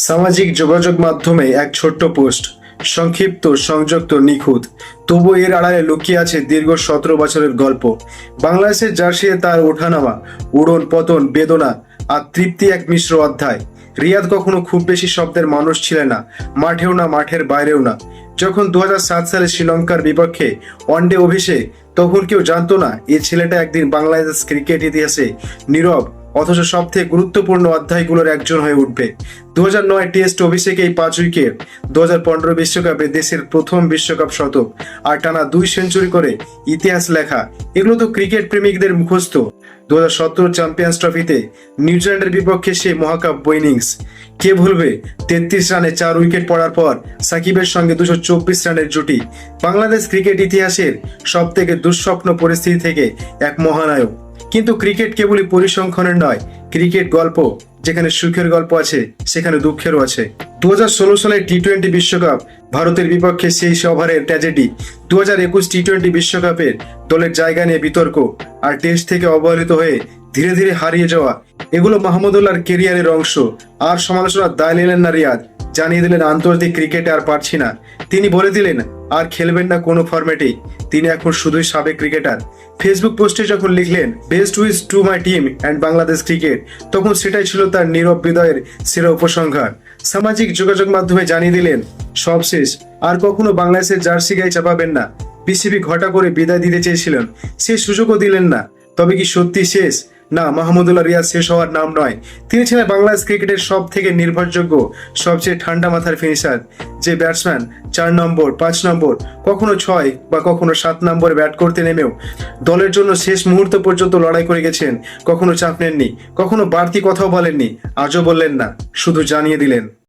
সামাজিক যোগাযোগ মাধ্যমে এক ছোট্ট পোস্ট, সংক্ষিপ্ত, সংযুক্ত, নিখুঁত। তবু এর আড়ালে লুকিয়ে আছে দীর্ঘ 17 বছরের গল্প। বাংলাদেশের জার্সিতে তার ওঠানামা, উড়ন পতন, বেদনা আর তৃপ্তি এক মিশ্র অধ্যায়। রিয়াদ কখনো খুব বেশি শব্দের মানুষ ছিলেন না, মাঠেও না, মাঠের বাইরেও না। যখন 2007 সালে শ্রীলঙ্কার বিপক্ষে ওয়ানডে অভিষেক, তখন কেউ জানতো না এই ছেলেটা একদিন বাংলাদেশ ক্রিকেট ইতিহাসে নীরব অথচ সবথেকে গুরুত্বপূর্ণ অধ্যায়গুলোর একজন হয়ে উঠবে। 2009 টেস্ট অভিষেকে এই 5 উইকেট, 2015 বিশ্বকাপে দেশের প্রথম বিশ্বকাপ শতক আর টানা 2 সেঞ্চুরি করে ইতিহাস লেখা, এগুলো তো ক্রিকেট প্রেমিকদের মুখস্থ। 2017 চ্যাম্পিয়ন্স ট্রফিতে নিউজিল্যান্ডের বিপক্ষে সেই মহাকাব্য ইনিংস কে ভুলবে? 33 রানে 4 উইকেট পড়ার পর সাকিবের সঙ্গে 224 রানের জুটি, বাংলাদেশ ক্রিকেট ইতিহাসের সব থেকে দুঃস্বপ্ন পরিস্থিতি থেকে এক মহানায়ক। কিন্তু ক্রিকেট কেবলই পরিসংখ্যানের নয়, ক্রিকেট গল্প। যেখানে সুখের গল্প আছে সেখানে দুঃখেরও আছে। 2016 সালের টি-20 বিশ্বকাপ, ভারতের বিপক্ষে সেই ওভারের ট্র্যাজেডি, 2021 টি-20 বিশ্বকাপের দলের জায়গা নিয়ে বিতর্ক, আর টেস্ট থেকে অবহেলিত হয়ে ধীরে ধীরে হারিয়ে যাওয়া, এগুলো মাহমুদুল্লাহর কেরিয়ারের অংশ। আর সমালোচনার দায় নিলেন না রিয়াদ, জানিয়ে দিলেন আন্তর্জাতিক ক্রিকেটে আর পারছি না। তিনি বলে দিলেন আর খেলবেন না কোনো ফরম্যাটেই, তিনি এখন শুধুই সাবেক ক্রিকেটার। ফেসবুক পোস্টে যখন লিখলেন best wish to my team and Bangladesh cricket, তখন সেটাই ছিল তার নীরব হৃদয়ের সেরা উপসংহার। সামাজিক যোগাযোগ মাধ্যমে জানিয়ে দিলেন সব শেষ, আর কখনো বাংলাদেশের জার্সি গায়ে চাপাবেন না। বিসিবি ঘটা করে বিদায় দিতে চেয়েছিলেন, সে সুযোগও দিলেন না। তবে কি সত্যি শেষ? না, মাহমুদুল্লাহ রিয়াদ শেষ হওয়ার নাম নয়। তিনি ছিলেন বাংলাদেশ ক্রিকেটের সব থেকে নির্ভরযোগ্য, সবচেয়ে ঠান্ডা মাথার ফিনিশার। যে ব্যাটসম্যান 4 নম্বর, 5 নম্বর, কখনো 6 বা কখনো 7 নম্বরে ব্যাট করতে নেমেও দলের জন্য শেষ মুহূর্ত পর্যন্ত লড়াই করে গেছেন। কখনো চাপ নেননি, কখনো বাড়তি কথাও বলেননি, আজও বললেন না, শুধু জানিয়ে দিলেন